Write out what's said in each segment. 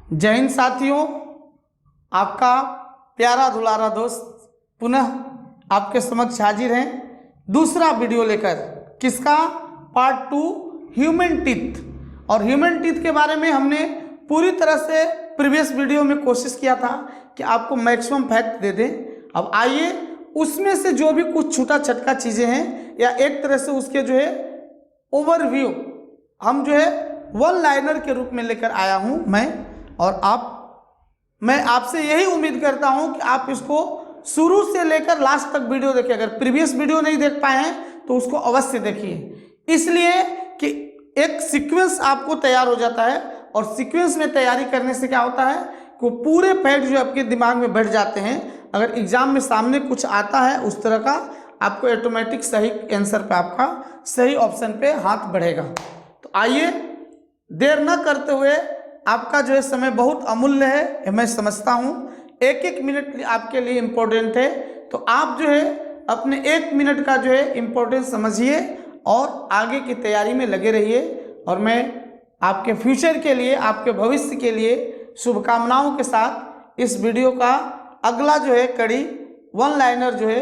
जय हिंद साथियों, आपका प्यारा दुलारा दोस्त पुनः आपके समक्ष हाजिर हैं दूसरा वीडियो लेकर। किसका? Part 2 human teeth. और ह्यूमन टीथ के बारे में हमने पूरी तरह से प्रीवियस वीडियो में कोशिश किया था कि आपको मैक्सिमम फैक्ट दे दें। अब आइए उसमें से जो भी कुछ छूटा छटका चीज़ें हैं या एक तरह से उसके जो है ओवरव्यू हम जो है वन लाइनर के रूप में लेकर आया हूं मैं मैं आपसे यही उम्मीद करता हूं कि आप इसको शुरू से लेकर लास्ट तक वीडियो देखिए। अगर प्रीवियस वीडियो नहीं देख पाए हैं तो उसको अवश्य देखिए, इसलिए कि एक सीक्वेंस आपको तैयार हो जाता है। और सीक्वेंस में तैयारी करने से क्या होता है कि वो पूरे फैक्ट जो आपके दिमाग में बैठ जाते हैं। अगर एग्जाम में सामने कुछ आता है उस तरह का, आपको ऑटोमेटिक सही आंसर पे आपका सही ऑप्शन पे हाथ बढ़ेगा। तो आइए देर न करते हुए, आपका जो है समय बहुत अमूल्य है, मैं समझता हूँ। एक एक मिनट आपके लिए इम्पोर्टेंट है, तो आप जो है अपने 1 मिनट का जो है इम्पोर्टेंस समझिए और आगे की तैयारी में लगे रहिए। और मैं आपके फ्यूचर के लिए, आपके भविष्य के लिए शुभकामनाओं के साथ इस वीडियो का अगला जो है कड़ी वन लाइनर जो है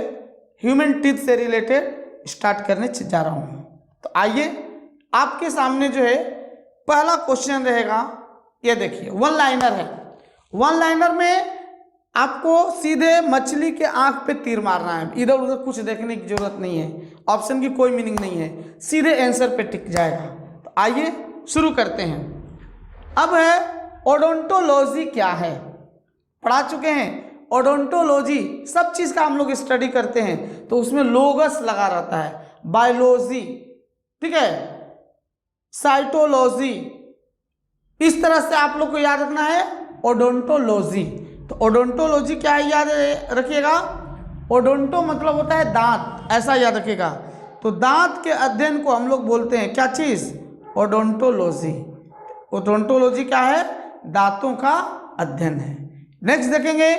ह्यूमन टीथ से रिलेटेड स्टार्ट करने जा रहा हूँ। तो आइए आपके सामने जो है पहला क्वेश्चन रहेगा, ये देखिए वन लाइनर है। वन लाइनर में आपको सीधे मछली के आंख पे तीर मारना है, इधर उधर कुछ देखने की जरूरत नहीं है, ऑप्शन की कोई मीनिंग नहीं है, सीधे आंसर पे टिक जाएगा। तो आइए शुरू करते हैं। अब है ओडोंटोलॉजी क्या है, पढ़ा चुके हैं। ओडोंटोलॉजी सब चीज़ का हम लोग स्टडी करते हैं तो उसमें लोगस लगा रहता है। बायोलॉजी, ठीक है, साइटोलॉजी, इस तरह से आप लोग को याद रखना है ओडोंटोलॉजी। तो ओडोंटोलॉजी क्या है याद रखिएगा। ओडोंटो मतलब होता है दांत, ऐसा याद रखिएगा। तो दांत के अध्ययन को हम लोग बोलते हैं क्या चीज़? ओडोंटोलॉजी। ओडोंटोलॉजी क्या है? दांतों का अध्ययन है। नेक्स्ट देखेंगे,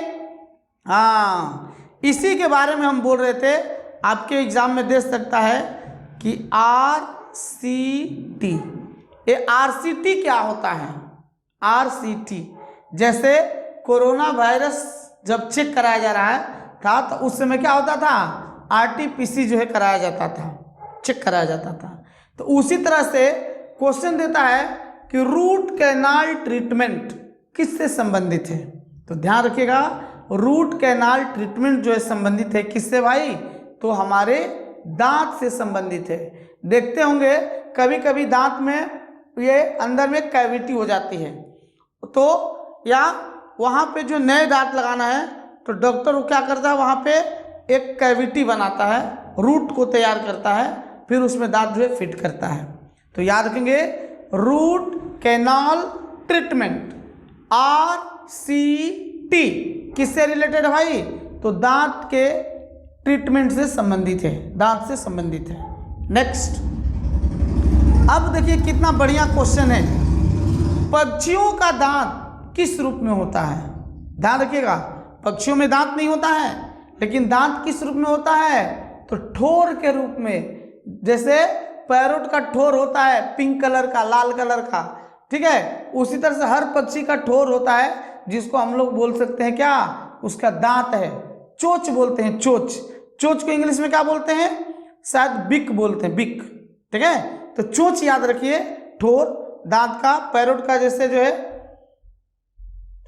हाँ इसी के बारे में हम बोल रहे थे, आपके एग्जाम में दे सकता है कि RCT। ये RCT क्या होता है? RCT जैसे कोरोना वायरस जब चेक कराया जा रहा था तो उस समय क्या होता था? RT-PC जो है कराया जाता था, चेक कराया जाता था। तो उसी तरह से क्वेश्चन देता है कि रूट कैनाल ट्रीटमेंट किससे संबंधित है? तो ध्यान रखिएगा, रूट कैनाल ट्रीटमेंट जो है संबंधित है किससे भाई? तो हमारे दांत से संबंधित है। देखते होंगे कभी कभी दांत में ये अंदर में कैविटी हो जाती है, तो या वहाँ पे जो नए दांत लगाना है तो डॉक्टर वो क्या करता है, वहाँ पे एक कैविटी बनाता है, रूट को तैयार करता है, फिर उसमें दांत जो है फिट करता है। तो याद रखेंगे रूट कैनाल ट्रीटमेंट RCT किससे रिलेटेड है भाई? तो दांत के ट्रीटमेंट से संबंधित है, दांत से संबंधित है। नेक्स्ट, अब देखिए कितना बढ़िया क्वेश्चन है। पक्षियों का दांत किस रूप में होता है? ध्यान रखिएगा, पक्षियों में दांत नहीं होता है, लेकिन दांत किस रूप में होता है? तो ठोर के रूप में। जैसे पैरोट का ठोर होता है पिंक कलर का, लाल कलर का, ठीक है, उसी तरह से हर पक्षी का ठोर होता है जिसको हम लोग बोल सकते हैं क्या? उसका दांत है, चोंच बोलते हैं, चोंच। चोंच को इंग्लिश में क्या बोलते हैं? शायद बिक बोलते हैं, बिक, ठीक है। तो चोंच याद रखिए, ठोर दांत का। पैरोट का जैसे जो है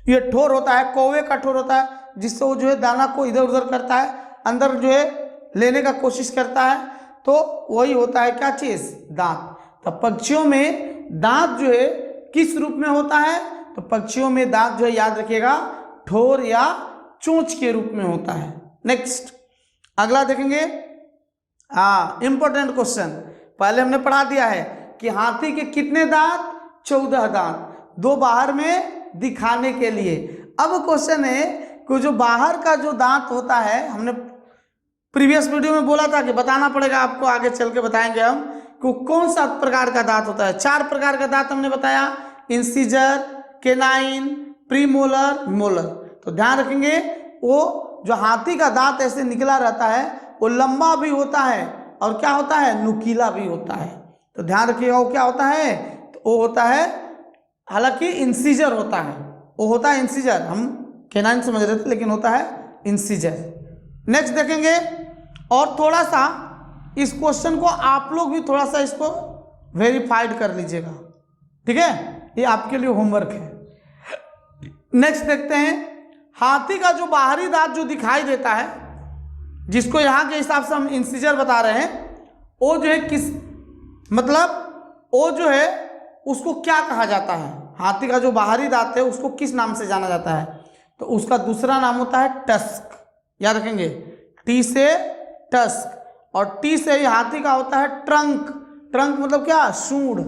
ये ठोर होता है, कौवे का ठोर होता है जिससे वो जो है दाना को इधर उधर करता है, अंदर जो है लेने का कोशिश करता है, तो वही होता है क्या चीज? दांत। तो पक्षियों में दांत जो है किस रूप में होता है? तो पक्षियों में दांत जो है याद रखिएगा ठोर या चोंच के रूप में होता है। नेक्स्ट अगला देखेंगे, हाँ इंपॉर्टेंट क्वेश्चन, पहले हमने पढ़ा दिया है कि हाथी के कितने दांत? 14 दांत, 2 बाहर में दिखाने के लिए। अब क्वेश्चन है कि जो बाहर का जो दांत होता है, हमने प्रीवियस वीडियो में बोला था कि बताना पड़ेगा आपको, आगे चल के बताएंगे हम कि कौन सा प्रकार का दांत होता है। 4 प्रकार का दांत हमने बताया, इंसिजर, केनाइन, प्रीमोलर, मोलर। तो ध्यान रखेंगे वो जो हाथी का दांत ऐसे निकला रहता है वो लंबा भी होता है और क्या होता है? नुकीला भी होता है। तो ध्यान रखिएगा वो क्या होता है? तो वो होता है, हालांकि इंसिजर होता है, वो होता है इंसीजर, हम कैनाइन समझ रहे थे लेकिन होता है इंसीजर। नेक्स्ट देखेंगे, और थोड़ा सा इस क्वेश्चन को आप लोग भी थोड़ा सा इसको वेरीफाइड कर लीजिएगा, ठीक है, ये आपके लिए होमवर्क है। नेक्स्ट देखते हैं, हाथी का जो बाहरी दांत जो दिखाई देता है, जिसको यहाँ के हिसाब से हम इंसीजर बता रहे हैं, वो जो है किस, मतलब वो जो है उसको क्या कहा जाता है? हाथी का जो बाहरी दांत है उसको किस नाम से जाना जाता है? तो उसका दूसरा नाम होता है टस्क। याद रखेंगे, टी से टस्क, और टी से ही हाथी का होता है ट्रंक। ट्रंक मतलब क्या? सूंड।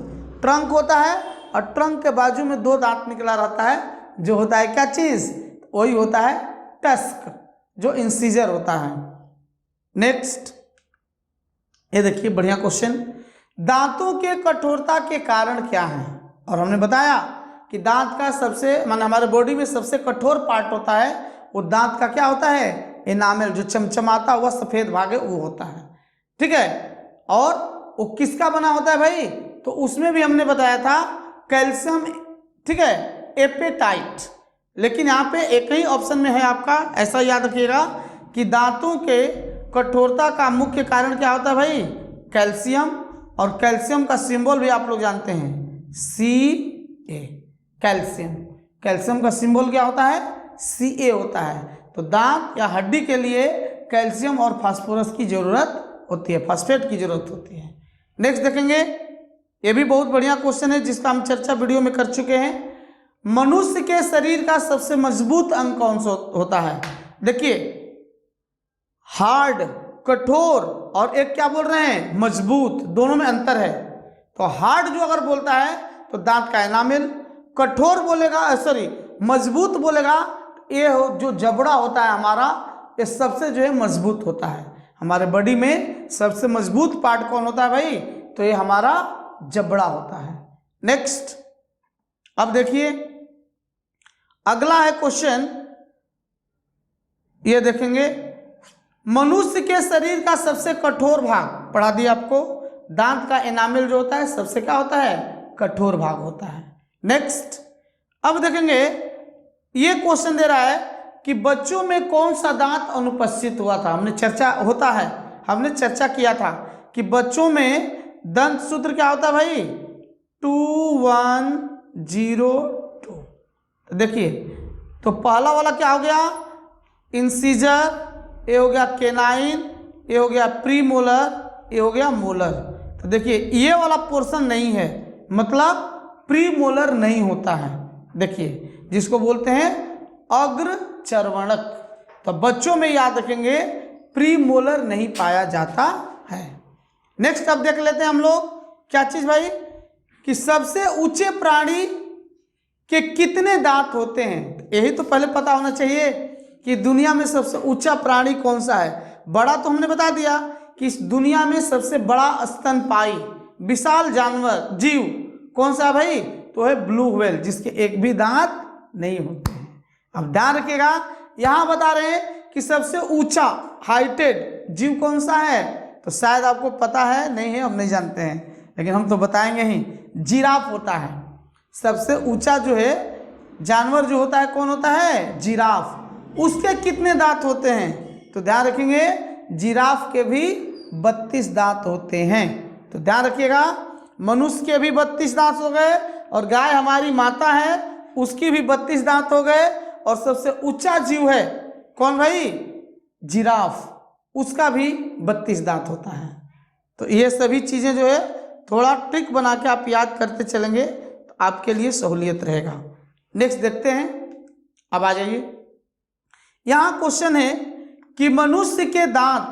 ट्रंक होता है, और ट्रंक के बाजू में 2 दांत निकला रहता है, जो होता है क्या चीज? वही होता है टस्क, जो इंसीजर होता है। नेक्स्ट ये देखिए बढ़िया क्वेश्चन, दांतों के कठोरता के कारण क्या है? और हमने बताया कि दांत का सबसे माने हमारे बॉडी में सबसे कठोर पार्ट होता है वो दांत का क्या होता है? एनामेल, जो चमचमाता हुआ सफेद भाग है वो होता है, ठीक है। और वो किसका बना होता है भाई? तो उसमें भी हमने बताया था कैल्शियम, ठीक है, एपेटाइट। लेकिन यहाँ पे एक ही ऑप्शन में है आपका, ऐसा याद रखिएगा कि दांतों के कठोरता का मुख्य कारण क्या होता है भाई? कैल्शियम। और कैल्शियम का सिंबल भी आप लोग जानते हैं, Ca, कैल्शियम। कैल्शियम का सिंबल क्या होता है? Ca होता है। तो दांत या हड्डी के लिए कैल्शियम और फास्फोरस की जरूरत होती है, फास्फेट की जरूरत होती है। नेक्स्ट देखेंगे, ये भी बहुत बढ़िया क्वेश्चन है जिसका हम चर्चा वीडियो में कर चुके हैं। मनुष्य के शरीर का सबसे मजबूत अंग कौन सा होता है? देखिए, हार्ड, कठोर, और एक क्या बोल रहे हैं? मजबूत, दोनों में अंतर है। तो हार्ड जो अगर बोलता है तो दांत का एनामेल, कठोर बोलेगा, सॉरी मजबूत बोलेगा, ये जो जबड़ा होता है हमारा, ये सबसे जो है मजबूत होता है। हमारे बॉडी में सबसे मजबूत पार्ट कौन होता है भाई? तो ये हमारा जबड़ा होता है। नेक्स्ट अब देखिए, अगला है क्वेश्चन, ये देखेंगे, मनुष्य के शरीर का सबसे कठोर भाग पढ़ा दिया आपको, दांत का एनामेल जो होता है सबसे क्या होता है? कठोर भाग होता है। नेक्स्ट अब देखेंगे, ये क्वेश्चन दे रहा है कि बच्चों में कौन सा दांत अनुपस्थित हुआ था? हमने चर्चा किया था कि बच्चों में दंत सूत्र क्या होता है भाई? 2102। तो देखिए, तो पहला वाला क्या हो गया? इंसीजर, ये हो गया केनाइन, ये हो गया प्रीमोलर, ये हो गया मोलर। तो देखिए ये वाला पोर्शन नहीं है, मतलब प्रीमोलर नहीं होता है। देखिए जिसको बोलते हैं अग्र चर्वणक। तो बच्चों में याद रखेंगे प्रीमोलर नहीं पाया जाता है। नेक्स्ट अब देख लेते हैं हम लोग क्या चीज भाई, कि सबसे ऊंचे प्राणी के कितने दांत होते हैं? यही तो पहले पता होना चाहिए कि दुनिया में सबसे ऊंचा प्राणी कौन सा है। बड़ा तो हमने बता दिया कि इस दुनिया में सबसे बड़ा स्तनपायी विशाल जानवर जीव कौन सा है भाई? तो है ब्लू व्हेल, जिसके एक भी दांत नहीं होते हैं। अब ध्यान रखिएगा, यहां बता रहे हैं कि सबसे ऊंचा हाइटेड जीव कौन सा है, तो शायद आपको पता है, नहीं है, हम नहीं जानते हैं, लेकिन हम तो बताएंगे ही। जिराफ होता है सबसे ऊंचा जो है जानवर, जो होता है कौन होता है? जिराफ। उसके कितने दांत होते हैं? तो ध्यान रखेंगे जिराफ के भी 32 दांत होते हैं। तो ध्यान रखिएगा, मनुष्य के भी 32 दांत हो गए, और गाय हमारी माता है उसकी भी 32 दांत हो गए, और सबसे ऊंचा जीव है कौन भाई? जिराफ, उसका भी 32 दांत होता है। तो ये सभी चीज़ें जो है थोड़ा ट्रिक बना के आप याद करते चलेंगे तो आपके लिए सहूलियत रहेगा। नेक्स्ट देखते हैं, अब आ जाइए, यहाँ क्वेश्चन है कि मनुष्य के दांत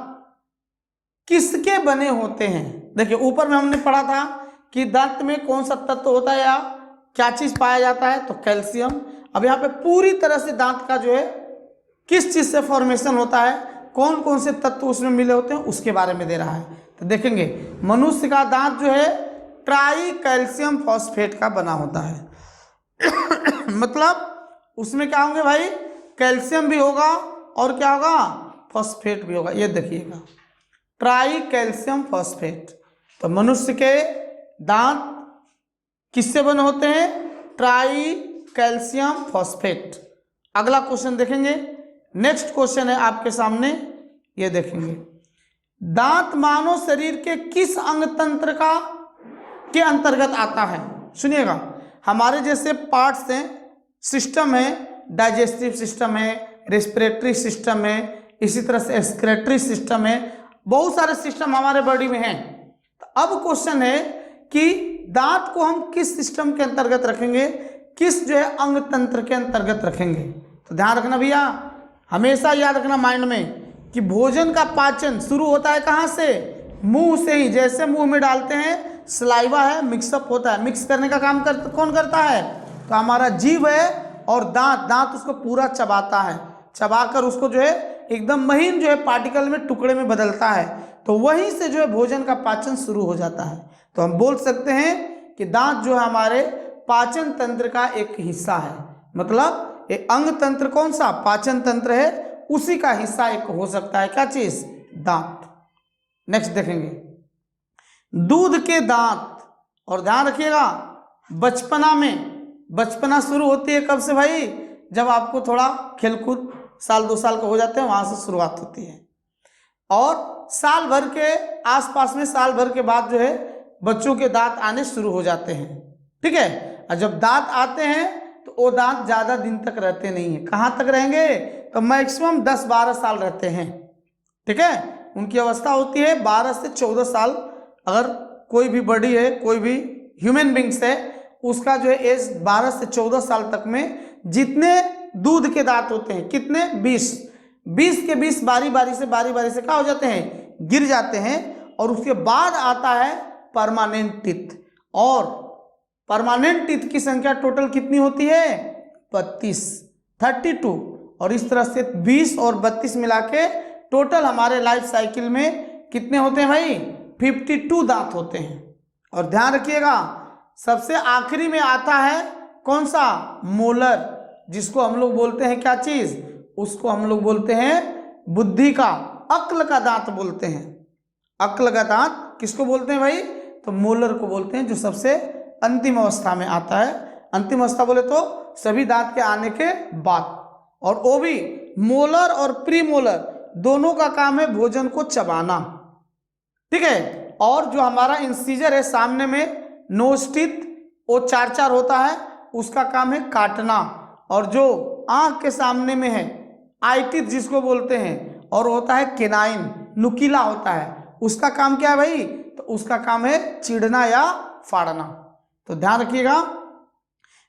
किसके बने होते हैं? देखिए ऊपर में हमने पढ़ा था कि दांत में कौन सा तत्व होता है या क्या चीज पाया जाता है, तो कैल्शियम। अब यहाँ पे पूरी तरह से दांत का जो है किस चीज से फॉर्मेशन होता है, कौन कौन से तत्व उसमें मिले होते हैं, उसके बारे में दे रहा है। तो देखेंगे मनुष्य का दांत जो है ट्राई कैल्शियम फॉस्फेट का बना होता है मतलब उसमें क्या होंगे भाई? कैल्शियम भी होगा और क्या होगा? फॉस्फेट भी होगा। ये देखिएगा ट्राई कैल्शियम फॉस्फेट। तो मनुष्य के दांत किससे बने होते हैं? Try calcium phosphate. अगला क्वेश्चन देखेंगे। नेक्स्ट क्वेश्चन है आपके सामने, ये देखेंगे। दांत मानव शरीर के किस अंग तंत्र के अंतर्गत आता है? सुनिएगा, हमारे जैसे पार्ट्स हैं, सिस्टम है, डाइजेस्टिव सिस्टम है, रेस्पिरेटरी सिस्टम है, इसी तरह से एक्सक्रेटरी सिस्टम है, बहुत सारे सिस्टम हमारे बॉडी में हैं। तो अब क्वेश्चन है कि दांत को हम किस सिस्टम के अंतर्गत रखेंगे, किस जो है अंग तंत्र के अंतर्गत रखेंगे? तो ध्यान रखना भैया, हमेशा याद रखना माइंड में कि भोजन का पाचन शुरू होता है कहाँ से? मुंह से ही। जैसे मुंह में डालते हैं, सलाइवा है, मिक्सअप होता है। मिक्स करने का काम कौन करता है? तो हमारा जीभ है और दांत उसको पूरा चबाता है, चबाकर उसको जो है एकदम महीन जो है पार्टिकल में, टुकड़े में बदलता है। तो वहीं से जो है भोजन का पाचन शुरू हो जाता है। तो हम बोल सकते हैं कि दांत जो है हमारे पाचन तंत्र का एक हिस्सा है। मतलब एक अंग तंत्र कौन सा? पाचन तंत्र है, उसी का हिस्सा एक हो सकता है। क्या चीज? दांत। नेक्स्ट देखेंगे, दूध के दांत। और ध्यान रखिएगा, बचपना शुरू होती है कब से भाई? जब आपको थोड़ा खेलकूद, साल 2 साल का हो जाते हैं, वहां से शुरुआत होती है। और साल भर के आसपास में, साल भर के बाद जो है बच्चों के दांत आने शुरू हो जाते हैं। ठीक है, और जब दांत आते हैं तो वो दांत ज़्यादा दिन तक रहते नहीं है। कहाँ तक रहेंगे? तो मैक्सिमम 10-12 साल रहते हैं। ठीक है, उनकी अवस्था होती है 12 से 14 साल। अगर कोई भी बॉडी है, कोई भी ह्यूमन बींग्स है, उसका जो है एज 12 से 14 साल तक में जितने दूध के दांत होते हैं, कितने? 20 के 20 बारी बारी से क्या हो जाते हैं? गिर जाते हैं। और उसके बाद आता है परमानेंट टीथ। और परमानेंट टीथ की संख्या टोटल कितनी होती है? 32 और इस तरह से 20 और 32 मिला के टोटल हमारे लाइफ साइकिल में कितने होते हैं भाई? 52 दांत होते हैं। और ध्यान रखिएगा, सबसे आखिरी में आता है कौन सा? मोलर, जिसको हम लोग बोलते हैं क्या चीज? उसको हम लोग बोलते हैं बुद्धि का, अक्ल का दांत बोलते हैं। अक्ल का दांत किसको बोलते हैं भाई? तो मोलर को बोलते हैं, जो सबसे अंतिम अवस्था में आता है। अंतिम अवस्था बोले तो सभी दांत के आने के बाद। और वो भी मोलर और प्री मोलर दोनों का काम है भोजन को चबाना। ठीक है, और जो हमारा इंसीजर है सामने में, नोज टीथ, वो 4 होता है, उसका काम है काटना। और जो आंख के सामने में है, आई टीथ जिसको बोलते हैं, और होता है केनाइन, नुकीला होता है, उसका काम क्या है भाई? तो उसका काम है चीड़ना या फाड़ना। तो ध्यान रखिएगा,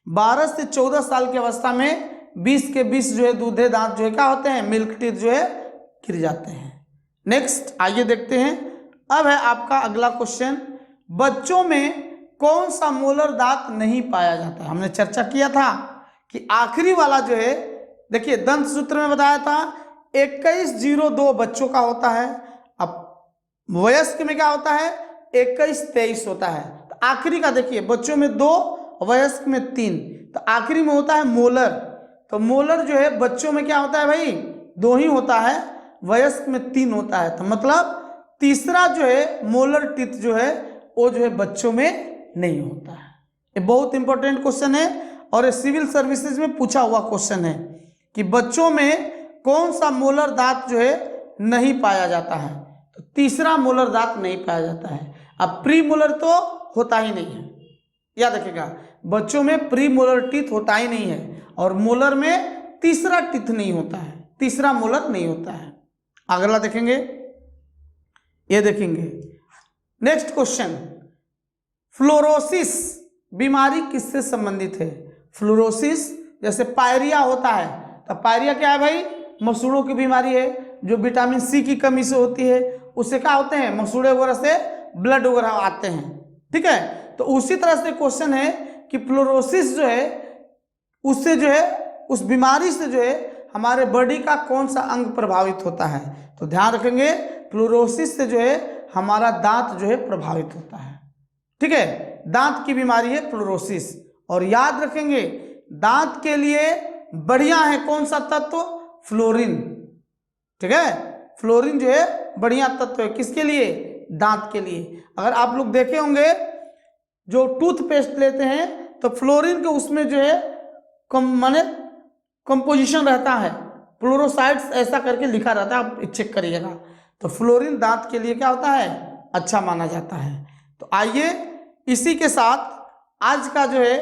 12 से 14 साल की अवस्था में 20 के 20 जो है दूधे दांत जो है क्या होते हैं? मिल्क टीथ जो है गिर जाते हैं। नेक्स्ट आइए देखते हैं। अब है आपका अगला क्वेश्चन, बच्चों में कौन सा मोलर दांत नहीं पाया जाता है? हमने चर्चा किया था कि आखिरी वाला जो है, देखिए दंत सूत्र में बताया था 2102 बच्चों का होता है। अब वयस्क में क्या होता है? 21-23 होता है। तो आखिरी का देखिए, बच्चों में 2, वयस्क में 3, तो आखिरी में होता है मोलर। तो मोलर जो है बच्चों में क्या होता है भाई? 2 ही होता है, वयस्क में 3 होता है। तो मतलब तीसरा जो है मोलर टीथ जो है वो जो है बच्चों में नहीं होता है। ये बहुत इंपॉर्टेंट क्वेश्चन है और ये सिविल सर्विसेज में पूछा हुआ क्वेश्चन है कि बच्चों में कौन सा मोलर दांत जो है नहीं पाया जाता है? तो तीसरा मोलर दांत नहीं पाया जाता है। अब प्री मोलर तो होता ही नहीं है, याद रखिएगा, बच्चों में प्री मोलर टीथ होता ही नहीं है, और मोलर में तीसरा टीथ नहीं होता है, तीसरा मोलर नहीं होता है। अगला देखेंगे, ये देखेंगे नेक्स्ट क्वेश्चन, फ्लोरोसिस बीमारी किससे संबंधित है? फ्लोरोसिस जैसे पायरिया होता है, तो पायरिया क्या है भाई? मसूड़ों की बीमारी है, जो विटामिन सी की कमी से होती है। उससे क्या होते हैं? मसूड़े वगैरह से ब्लड वगैरह आते हैं। ठीक है, तो उसी तरह से क्वेश्चन है कि फ्लोरोसिस जो है, उससे जो है, उस बीमारी से जो है हमारे बॉडी का कौन सा अंग प्रभावित होता है? तो ध्यान रखेंगे, फ्लोरोसिस से जो है हमारा दांत जो है प्रभावित होता है। ठीक है, दांत की बीमारी है फ्लोरोसिस। और याद रखेंगे, दांत के लिए बढ़िया है कौन सा तत्व? फ्लोरीन। ठीक है, फ्लोरीन जो है बढ़िया तत्व है, किसके लिए? दांत के लिए। अगर आप लोग देखे होंगे, जो टूथपेस्ट लेते हैं तो फ्लोरीन के उसमें जो है माने कंपोजिशन रहता है, फ्लोरोसाइड्स ऐसा करके लिखा रहता है, आप चेक करिएगा। तो फ्लोरीन दांत के लिए क्या होता है, अच्छा माना जाता है। तो आइए इसी के साथ आज का जो है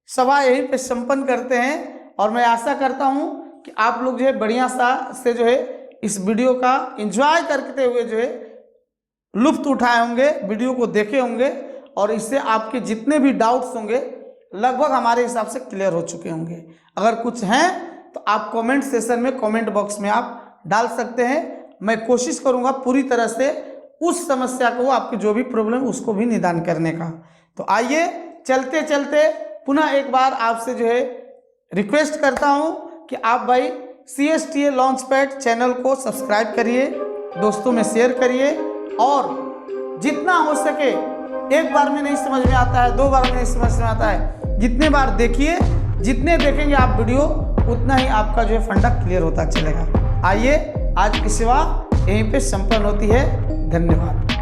सभा यहीं पे संपन्न करते हैं, और मैं आशा करता हूं कि आप लोग जो है बढ़िया सा से जो है इस वीडियो का एंजॉय करते हुए जो है लुत्फ उठाए होंगे, वीडियो को देखे होंगे, और इससे आपके जितने भी डाउट्स होंगे लगभग हमारे हिसाब से क्लियर हो चुके होंगे। अगर कुछ हैं तो आप कमेंट सेशन में, कमेंट बॉक्स में आप डाल सकते हैं। मैं कोशिश करूंगा पूरी तरह से उस समस्या को, आपकी जो भी प्रॉब्लम उसको भी निदान करने का। तो आइए चलते चलते पुनः एक बार आपसे जो है रिक्वेस्ट करता हूं कि आप भाई CSTA लॉन्चपैड चैनल को सब्सक्राइब करिए, दोस्तों में शेयर करिए, और जितना हो सके, एक बार में नहीं समझ में आता है, 2 बार में नहीं समझ में आता है, जितने बार देखिए, जितने देखेंगे आप वीडियो उतना ही आपका जो है फंडा क्लियर होता चलेगा। आइए आज की सेवा यहीं पे संपन्न होती है। धन्यवाद।